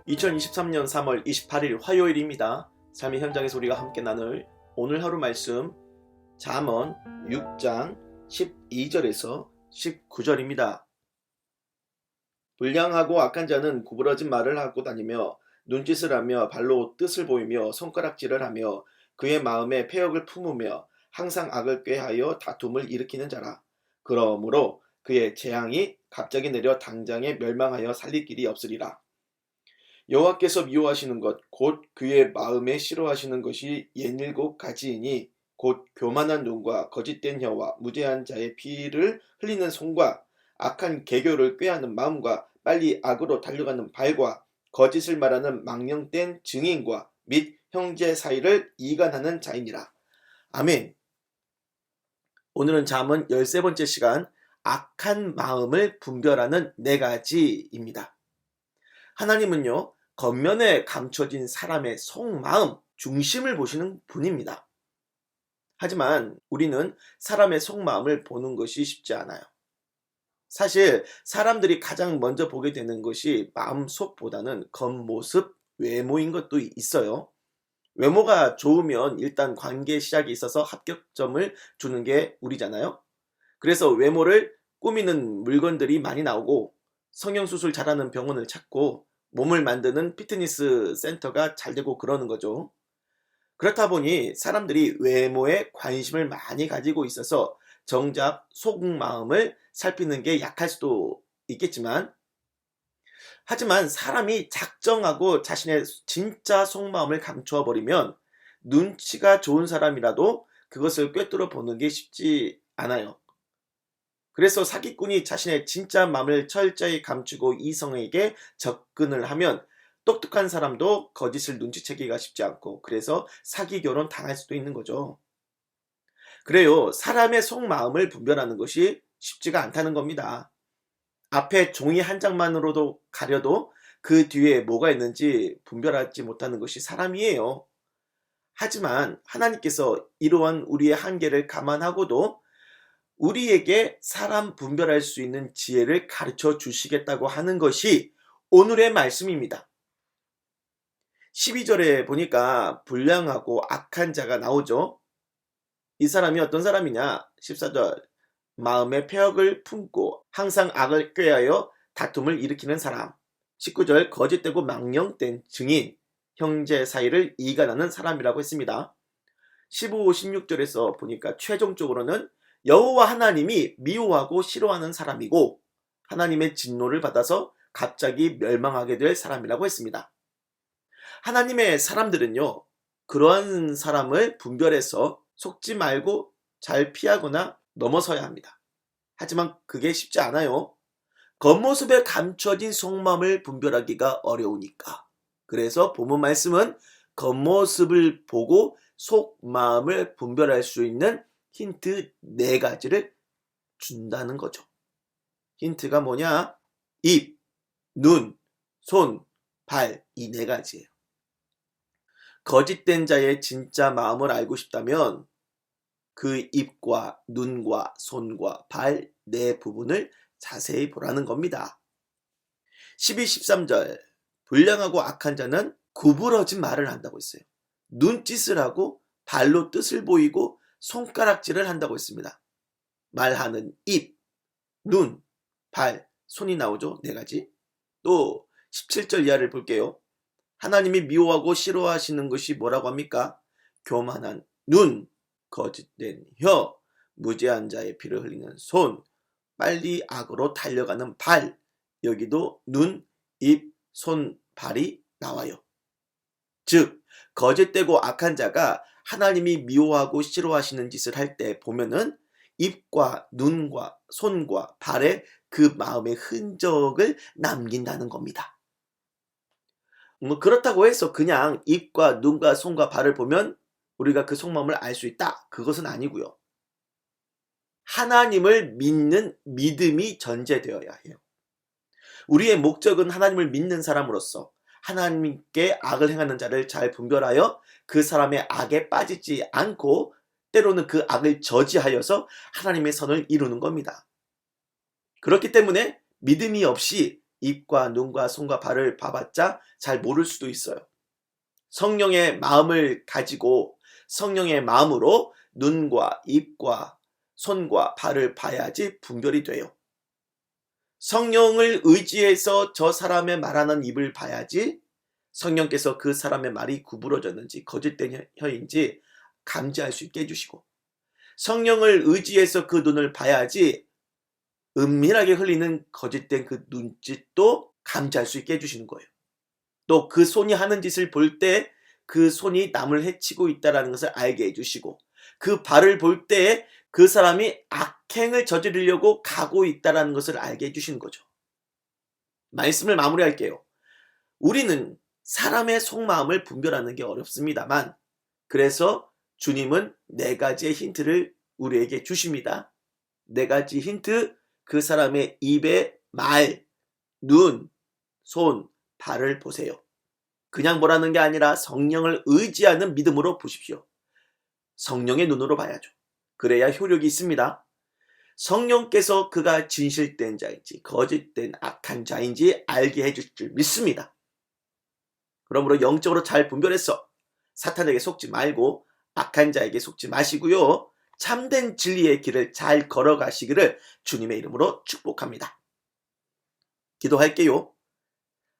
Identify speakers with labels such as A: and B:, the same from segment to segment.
A: 2023년 3월 28일 화요일입니다. 삶의 현장에서 우리가 함께 나눌 오늘 하루 말씀 잠언 6장 12절에서 19절입니다. 불량하고 악한 자는 구부러진 말을 하고 다니며 눈짓을 하며 발로 뜻을 보이며 손가락질을 하며 그의 마음에 패역을 품으며 항상 악을 꾀하여 다툼을 일으키는 자라. 그러므로 그의 재앙이 갑자기 내려 당장에 멸망하여 살릴 길이 없으리라. 여호와께서 미워하시는 것 곧 그의 마음에 싫어하시는 것이 67가지이니 곧 교만한 눈과 거짓된 혀와 무죄한 자의 피를 흘리는 손과 악한 계교를 꾀하는 마음과 빨리 악으로 달려가는 발과 거짓을 말하는 망령된 증인과 및 형제 사이를 이간하는 자이니라. 아멘. 오늘은 잠언 13번째 시간 악한 마음을 분별하는 4가지입니다. 하나님은요, 겉면에 감춰진 사람의 속마음, 중심을 보시는 분입니다. 하지만 우리는 사람의 속마음을 보는 것이 쉽지 않아요. 사실 사람들이 가장 먼저 보게 되는 것이 마음속보다는 겉모습, 외모인 것도 있어요. 외모가 좋으면 일단 관계 시작이 있어서 합격점을 주는 게 우리잖아요. 그래서 외모를 꾸미는 물건들이 많이 나오고 성형수술 잘하는 병원을 찾고 몸을 만드는 피트니스 센터가 잘 되고 그러는 거죠. 그렇다 보니 사람들이 외모에 관심을 많이 가지고 있어서 정작 속마음을 살피는 게 약할 수도 있겠지만, 하지만 사람이 작정하고 자신의 진짜 속마음을 감추어 버리면 눈치가 좋은 사람이라도 그것을 꿰뚫어 보는 게 쉽지 않아요. 그래서 사기꾼이 자신의 진짜 마음을 철저히 감추고 이성에게 접근을 하면 똑똑한 사람도 거짓을 눈치채기가 쉽지 않고, 그래서 사기 결혼 당할 수도 있는 거죠. 그래요, 사람의 속마음을 분별하는 것이 쉽지가 않다는 겁니다. 앞에 종이 한 장만으로도 가려도 그 뒤에 뭐가 있는지 분별하지 못하는 것이 사람이에요. 하지만 하나님께서 이러한 우리의 한계를 감안하고도 우리에게 사람 분별할 수 있는 지혜를 가르쳐 주시겠다고 하는 것이 오늘의 말씀입니다. 12절에 보니까 불량하고 악한 자가 나오죠. 이 사람이 어떤 사람이냐? 14절, 마음에 패역을 품고 항상 악을 꾀하여 다툼을 일으키는 사람. 19절, 거짓되고 망령된 증인, 형제 사이를 이간하는 사람이라고 했습니다. 15, 16절에서 보니까 최종적으로는 여호와 하나님이 미워하고 싫어하는 사람이고 하나님의 진노를 받아서 갑자기 멸망하게 될 사람이라고 했습니다. 하나님의 사람들은요, 그러한 사람을 분별해서 속지 말고 잘 피하거나 넘어서야 합니다. 하지만 그게 쉽지 않아요. 겉모습에 감춰진 속마음을 분별하기가 어려우니까. 그래서 본문 말씀은 겉모습을 보고 속마음을 분별할 수 있는 힌트 4가지를 준다는 거죠. 힌트가 뭐냐? 입, 눈, 손, 발, 이 4가지예요. 거짓된 자의 진짜 마음을 알고 싶다면 그 입과 눈과 손과 발 4부분을 자세히 보라는 겁니다. 12, 13절, 불량하고 악한 자는 구부러진 말을 한다고 했어요. 눈짓을 하고 발로 뜻을 보이고 손가락질을 한다고 했습니다. 말하는 입, 눈, 발, 손이 나오죠. 4가지. 또 17절 이하를 볼게요. 하나님이 미워하고 싫어하시는 것이 뭐라고 합니까? 교만한 눈, 거짓된 혀, 무죄한 자의 피를 흘리는 손, 빨리 악으로 달려가는 발. 여기도 눈, 입, 손, 발이 나와요. 즉, 거짓되고 악한 자가 하나님이 미워하고 싫어하시는 짓을 할 때 보면은 입과 눈과 손과 발에 그 마음의 흔적을 남긴다는 겁니다. 그렇다고 해서 그냥 입과 눈과 손과 발을 보면 우리가 그 속마음을 알 수 있다, 그것은 아니고요. 하나님을 믿는 믿음이 전제되어야 해요. 우리의 목적은 하나님을 믿는 사람으로서 하나님께 악을 행하는 자를 잘 분별하여 그 사람의 악에 빠지지 않고 때로는 그 악을 저지하여서 하나님의 선을 이루는 겁니다. 그렇기 때문에 믿음이 없이 입과 눈과 손과 발을 봐봤자 잘 모를 수도 있어요. 성령의 마음을 가지고 성령의 마음으로 눈과 입과 손과 발을 봐야지 분별이 돼요. 성령을 의지해서 저 사람의 말하는 입을 봐야지 성령께서 그 사람의 말이 구부러졌는지 거짓된 혀인지 감지할 수 있게 해주시고, 성령을 의지해서 그 눈을 봐야지 은밀하게 흘리는 거짓된 그 눈짓도 감지할 수 있게 해주시는 거예요. 또 그 손이 하는 짓을 볼 때 그 손이 남을 해치고 있다는 것을 알게 해주시고, 그 발을 볼 때 그 사람이 악행을 저지르려고 가고 있다는 것을 알게 해주시는 거죠. 말씀을 마무리할게요. 우리는 사람의 속마음을 분별하는 게 어렵습니다만, 그래서 주님은 4가지의 힌트를 우리에게 주십니다. 4가지 힌트, 그 사람의 입의 말, 눈, 손, 발을 보세요. 그냥 보라는 게 아니라 성령을 의지하는 믿음으로 보십시오. 성령의 눈으로 봐야죠. 그래야 효력이 있습니다. 성령께서 그가 진실된 자인지 거짓된 악한 자인지 알게 해줄 줄 믿습니다. 그러므로 영적으로 잘 분별해서 사탄에게 속지 말고 악한 자에게 속지 마시고요. 참된 진리의 길을 잘 걸어가시기를 주님의 이름으로 축복합니다. 기도할게요.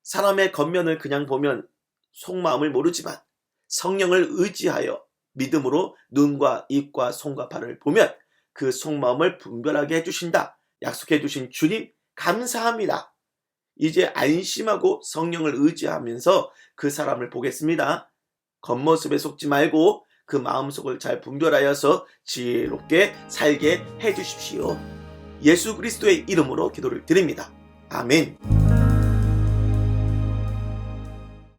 A: 사람의 겉면을 그냥 보면 속마음을 모르지만 성령을 의지하여 믿음으로 눈과 입과 손과 발을 보면 그 속마음을 분별하게 해주신다. 약속해 주신 주님 감사합니다. 이제 안심하고 성령을 의지하면서 그 사람을 보겠습니다. 겉모습에 속지 말고 그 마음속을 잘 분별하여서 지혜롭게 살게 해주십시오. 예수 그리스도의 이름으로 기도를 드립니다. 아멘.